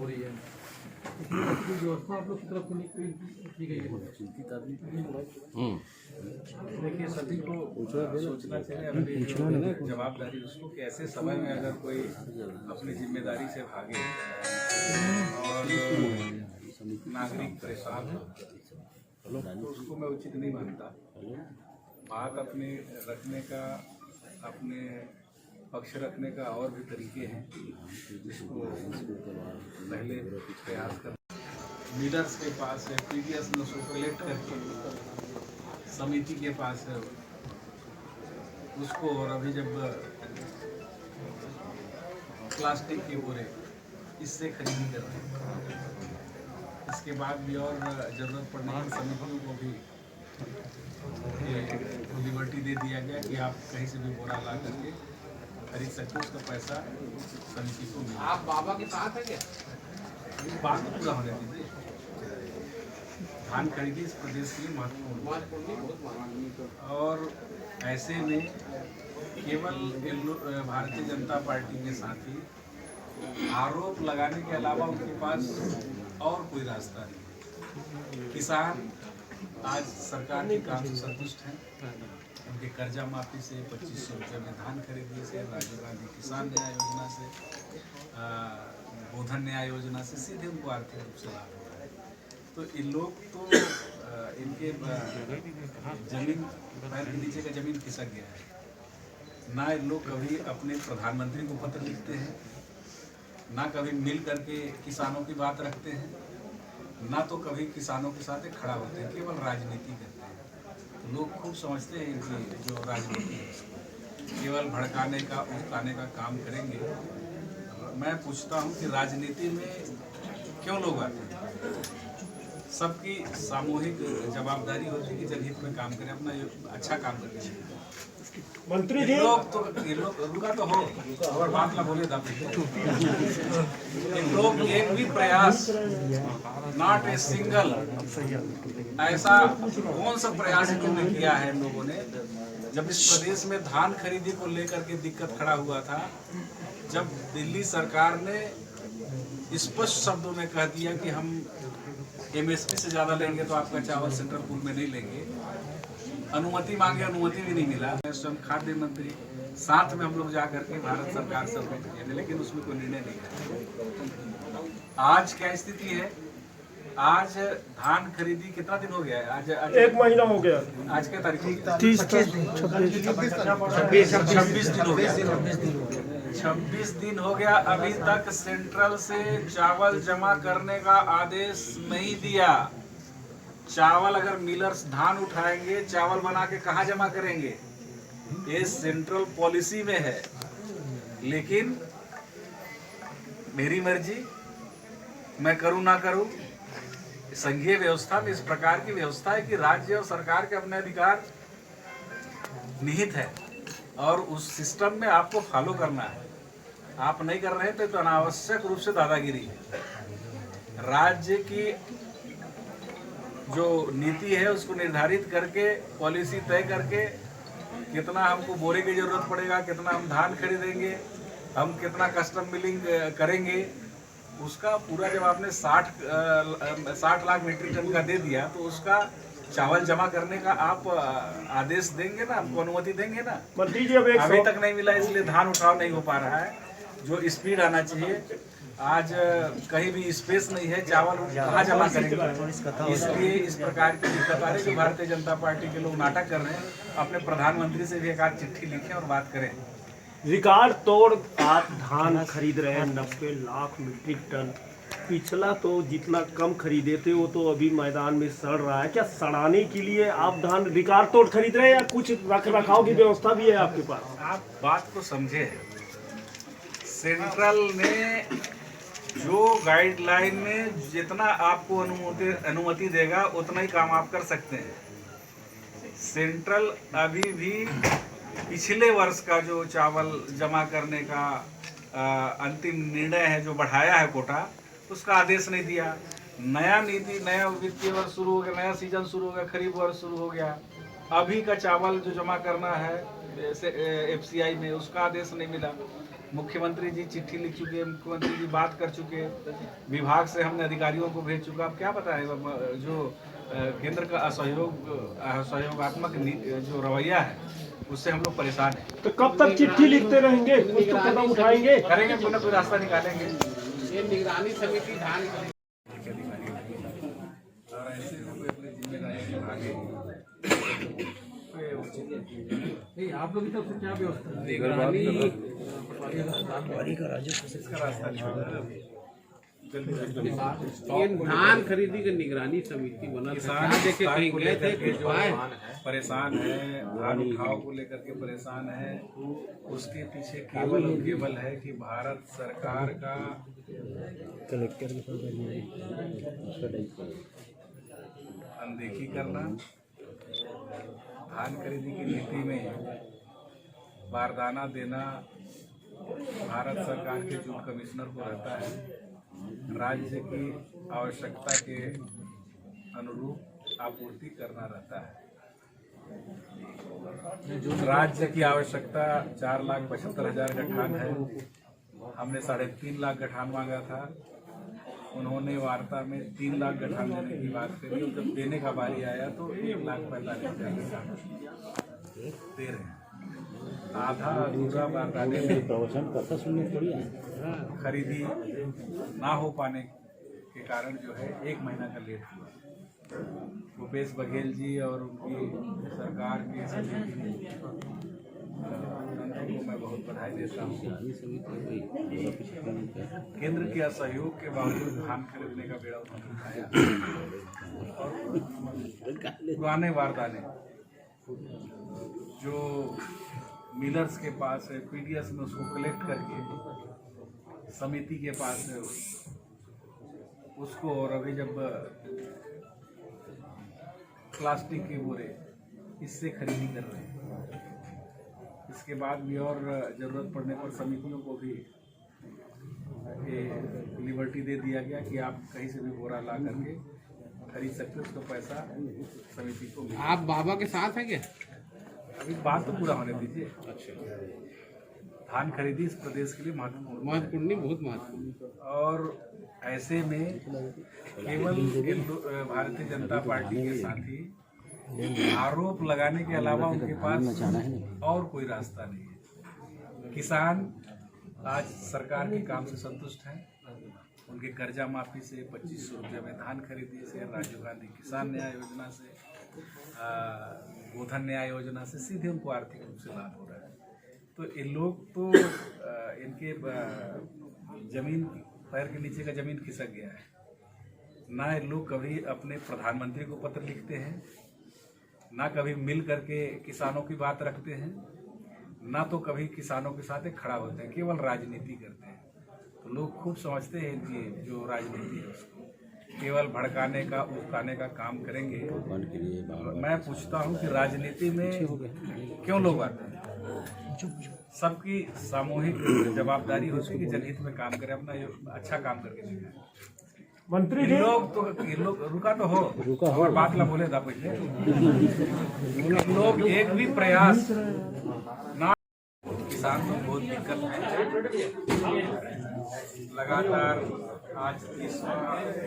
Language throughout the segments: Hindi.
हो रही है, व्यवस्था आप लोग की तरफ से की गई है। देखिए, सभी को सोचना चाहिए अपनी जो जवाबदारी उसको कि ऐसे समय में अगर कोई अपनी जिम्मेदारी से भागे और नागरिक परेशान हो तो उसको मैं उचित नहीं मानता। बात अपने रखने का, अपने पक्ष रखने का और भी तरीके हैं जिसको पहले प्रयास कर लीडर्स के पास है, पीडीएस ने उसको कलेक्ट करके समिति के पास है उसको, और अभी जब प्लास्टिक के बोरे इससे खरीदी कर रहे हैं, इसके बाद भी और जरूरत पड़ने पर समितियों को भी लिबर्टी दे दिया गया कि आप कहीं से भी बोरा ला करके खरीद सकते हो, उसका पैसा समिति को मिले। आप बाबा के साथ है क्या? बात तो पूरा होने दीजिए। धान खरीदी इस प्रदेश के लिए महत्वपूर्ण, और ऐसे में केवल भारतीय जनता पार्टी के साथी आरोप लगाने के अलावा उनके पास और कोई रास्ता नहीं। किसान आज सरकार के काम से संतुष्ट हैं, उनके कर्जा माफी से, 2500 रुपये में धान खरीदी से, राजीव गांधी किसान न्याय योजना से, गोधन न्याय योजना से सीधे उनको आर्थिक रूप से लाभ हो रहा है। तो इन लोग तो इनके जमीन पैर के नीचे का जमीन खिसक गया है। ना इन लोग कभी अपने प्रधानमंत्री को पत्र लिखते हैं, ना कभी मिल करके किसानों की बात रखते हैं, ना तो कभी किसानों के साथ खड़ा होते हैं, केवल राजनीति करते हैं। तो लोग खूब समझते हैं कि जो राजनीति है केवल भड़काने का, उकसाने का काम करेंगे। मैं पूछता हूं कि राजनीति में क्यों लोग आते हैं? सबकी सामूहिक जवाबदारी होती है कि जनहित में काम करें, अपना अच्छा काम करें। मंत्री जी ये लोग रुका तो हो और बात ना बोले दाम। लोग एक भी प्रयास, नॉट ए सिंगल, ऐसा कौन सा प्रयास इन्होंने किया है लोगों ने? जब इस प्रदेश में धान खरीदी को लेकर के दिक्कत खड़ा हुआ था, जब दिल्ली सरकार ने स्पष्ट शब्दों में कह दिया कि हम एमएसपी से ज्यादा लेंगे तो आपका चावल सेंट्रल पूल में नहीं लेंगे, अनुमति मांगे, अनुमति भी नहीं मिला। स्वयं खाद्य मंत्री साथ में हम लोग जा करके भारत सरकार से अपील किए थे, लेकिन उसमें कोई निर्णय नहीं था। आज क्या स्थिति है? आज धान खरीदी कितना दिन हो गया है? आज 1 महीना हो गया। आज क्या तारीख है? 26 दिन हो गया। 26 दिन हो गया, अभी तक सेंट्रल से चावल जमा करने का आदेश नहीं दिया। चावल अगर मिलर्स धान उठाएंगे, चावल बना के कहाँ जमा करेंगे? ये सेंट्रल पॉलिसी में है। लेकिन मेरी मर्जी, मैं करूं ना करूं, संघीय व्यवस्था में इस प्रकार की व्यवस्था है कि राज्य और सरकार के अपने अधिकार निहित है और उस सिस्टम में आपको फॉलो करना है। आप नहीं कर रहे थे तो अनावश्यक रूप से दादागिरी है। राज्य की जो नीति है उसको निर्धारित करके, पॉलिसी तय करके, कितना हमको बोरे की जरूरत पड़ेगा, कितना हम धान खरीदेंगे, हम कितना कस्टम मिलिंग करेंगे, उसका पूरा जब आपने 60 लाख मीट्रिक टन का दे दिया तो उसका चावल जमा करने का आप आदेश देंगे ना, हमको अनुमति देंगे ना। मंत्री जी अभी तक नहीं मिला, इसलिए धान उठाव नहीं हो पा रहा है। जो स्पीड आना चाहिए, आज कहीं भी स्पेस नहीं है, चावल कहाँ जमा करेंगे? इसलिए इस प्रकार की दिक्कत आ रही है। जो भारतीय जनता पार्टी के लोग नाटक कर रहे हैं, अपने प्रधानमंत्री से भी एक आध चिट्ठी लिखें और बात करें। रिकॉर्ड तोड़ आप धान खरीद रहे हैं 90 लाख मीट्रिक टन। पिछला तो जितना कम खरीदे थे वो तो अभी मैदान में सड़ रहा है। क्या सड़ाने के लिए आप धान रिकॉर्ड तोड़ खरीद रहे हैं या कुछ रख रखाव की व्यवस्था भी है आपके पास? आप बात को समझे, सेंट्रल ने जो गाइडलाइन में जितना आपको अनुमति देगा उतना ही काम आप कर सकते हैं। सेंट्रल अभी भी पिछले वर्ष का जो चावल जमा करने का अंतिम निर्णय है, जो बढ़ाया है कोटा, उसका आदेश नहीं दिया। नया नीति, नया वित्तीय वर्ष शुरू हो गया, नया सीजन शुरू हो गया, खरीफ वर्ष शुरू हो गया। अभी का चावल जो जमा करना है एफसीआई में, उसका आदेश नहीं मिला। मुख्यमंत्री जी चिट्ठी लिख चुके हैं, मुख्यमंत्री जी बात कर चुके हैं, विभाग से हमने अधिकारियों को भेज चुका। अब क्या पता है जो केंद्र का असहयोगात्मक जो रवैया है उससे हम लोग परेशान हैं। तो कब तक चिट्ठी लिखते रहेंगे? कुछ तो कदम उठाएंगे? करेंगे, कोई ना कोई रास्ता निकालेंगे। ये निगरानी समिति धान नहीं, आप लोग की तरफ से क्या व्यवस्था है? ये धान खरीदी का निगरानी समिति बना था। किसान क्या देखे कहीं गए थे कुछ पाए? परेशान है, धान उठाव को लेकर के परेशान है। उसके पीछे केवल और केवल है कि भारत सरकार का अनदेखी करना, धान खरीदी की नीति में बारदाना देना भारत सरकार के जूट कमिश्नर को रहता है। राज्य की आवश्यकता के अनुरूप आपूर्ति करना रहता है। राज्य की आवश्यकता 4,75,000 गठान है। हमने 3.5 लाख गठान मांगा था। उन्होंने वार्ता में 3 लाख गठान देने की बात करी। जब देने का बारी आया तो 1,45,000 गठान दे रहे हैं। आधा अधूरा बारदाने में खरीदी ना हो पाने के कारण जो है 1 महीना का लेट हुआ। भूपेश बघेल जी और उनकी सरकार के सभी को मैं बहुत बधाई देता हूँ। केंद्र के असहयोग के बावजूद धान खरीदने का बेड़ा उन्होंने उठाया और पुराने बारदाने जो मिलर्स के पास है, पीडीएस में उसको कलेक्ट करके समिति के पास है उसको, और अभी जब प्लास्टिक के बोरे इससे खरीदी कर रहे हैं। इसके बाद भी और जरूरत पड़ने पर समितियों को भी लिबर्टी दे दिया गया कि आप कहीं से भी बोरा ला करके खरीद सकते हो, उसका पैसा समिति को मिले। आप बाबा के साथ हैं क्या? अभी बात तो पूरा होने दीजिए। अच्छा, धान खरीदी इस प्रदेश के लिए महत्वपूर्ण नहीं, बहुत महत्वपूर्ण। और ऐसे में केवल भारतीय जनता पार्टी के साथी आरोप लगाने के अलावा उनके पास और कोई रास्ता नहीं है। किसान आज सरकार के काम से संतुष्ट हैं। उनके कर्जा माफी से, 2500 रुपये में धान खरीदी से, राजीव गांधी किसान न्याय योजना से, गोधन न्याय योजना से सीधे उनको आर्थिक रूप से लाभ हो रहा है। तो इन लोग तो इनके जमीन पैर के नीचे का जमीन खिसक गया है। ना ये लोग कभी अपने प्रधानमंत्री को पत्र लिखते हैं, ना कभी मिल करके किसानों की बात रखते हैं, ना तो कभी किसानों के साथ खड़ा होते हैं, केवल राजनीति करते हैं। तो लोग खूब समझते हैं कि जो राजनीति है उसको केवल भड़काने का, उकसाने का काम करेंगे। मैं पूछता हूं कि राजनीति में क्यों लोग आते हैं? सबकी सामूहिक जवाबदारी होती है कि जनहित में काम करें, अपना अच्छा काम करके दिखाएं। मंत्री जी, ये लोग रुका तो हो, और बात ला बोले था पहले। लोग एक भी प्रयास ना, किसान को बहुत दिक्कत है। लगातार आज 30वां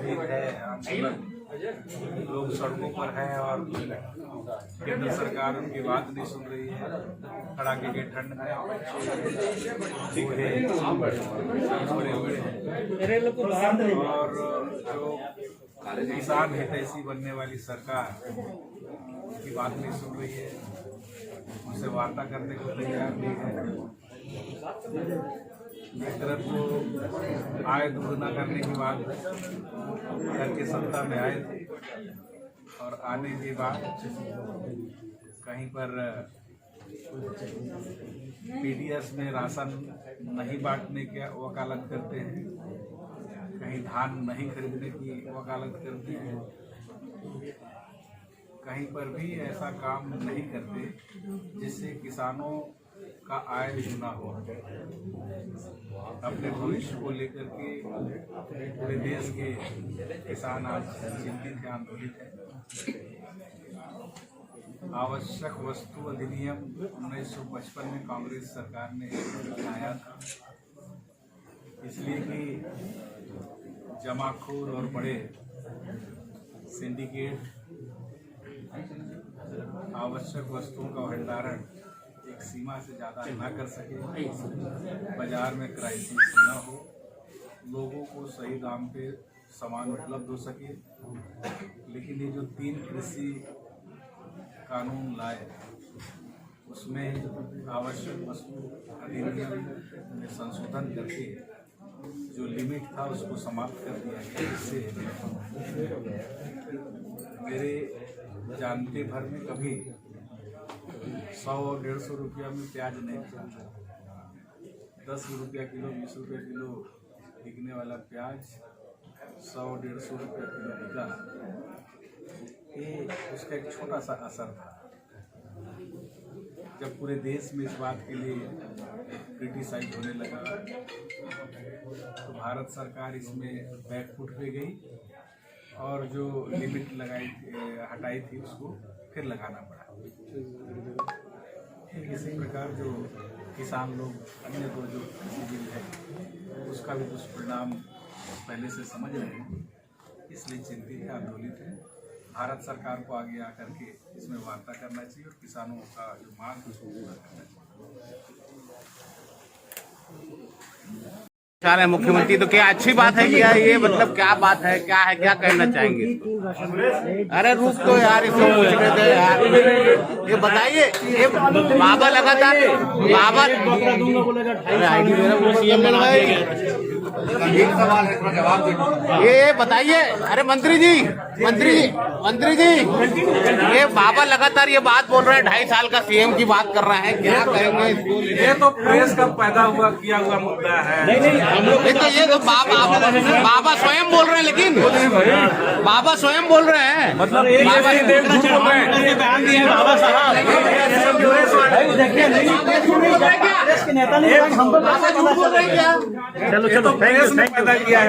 दिन है आंदोलन, लोग सड़कों पर हैं और केंद्र सरकार उनकी बात नहीं सुन रही है। कड़ाके के ठंड में और जो किसान हितैषी बनने वाली सरकार की बात नहीं सुन रही है, उनसे वार्ता करने को तैयार नहीं है। एक तरफ तो आय दुगना करने की बात करके सत्ता में आए थे, और आने के बाद कहीं पर पीडीएस में राशन नहीं बांटने की वकालत करते हैं, कहीं धान नहीं खरीदने की वकालत करते हैं, कहीं पर भी ऐसा काम नहीं करते जिससे किसानों का आय दुगना हो। अपने भविष्य को लेकर के पूरे देश के किसान आज चिंतित हैं, आंदोलित हैं। आवश्यक वस्तु अधिनियम 1955 में कांग्रेस सरकार ने लाया था। इसलिए कि जमाखोर और बड़े सिंडिकेट आवश्यक वस्तुओं का भंडारण एक सीमा से ज़्यादा ना कर सके, बाजार में क्राइसिस न हो, लोगों को सही दाम पे सामान उपलब्ध हो सके। लेकिन ये जो 3 कृषि कानून लाए उसमें आवश्यक वस्तु अधिनियम में संशोधन करके जो लिमिट था उसको समाप्त कर दिया गया, जिससे मेरे जानते भर में कभी 100 और 150 रुपया में प्याज नहीं चलता। 10 रुपया किलो, 20 रुपया किलो बिकने वाला प्याज 100 और 150 रुपया किलो बिका। ये उसका एक छोटा सा असर था। जब पूरे देश में इस बात के लिए क्रिटिसाइज होने लगा तो भारत सरकार इसमें बैकफुट पे गई और जो लिमिट हटाई थी उसको फिर लगाना पड़ा। इसी प्रकार जो किसान लोग अन्य दो जो कृषि बिल है उसका भी दुष्परिणाम पहले से समझ रहे हैं, इसलिए चिंतित है, आंदोलित है। भारत सरकार को आगे आकर के इसमें वार्ता करना चाहिए और किसानों का जो मांग है उसको पूरा करना चाह रहे मुख्यमंत्री, तो क्या अच्छी बात है क्या ये? मतलब क्या बात है, क्या है, क्या कहना चाहेंगे? अरे रुक तो यार, इसको पूछ रहे थे यार, ये बताइए। ये बाबा लगातार एक सवाल है, थोड़ा जवाब दीजिए। ये बताइए। अरे मंत्री जी, ये बाबा लगातार ये बात बोल रहे हैं, 2.5 साल का सीएम की बात कर रहे हैं, क्या कहेंगे इसको? ये तो प्रेस का पैदा किया हुआ मुद्दा है। ये तो बाबा स्वयं बोल रहे हैं, लेकिन बाबा स्वयं बोल रहे हैं, मतलब बाबा साहब चलो पैदा किया है।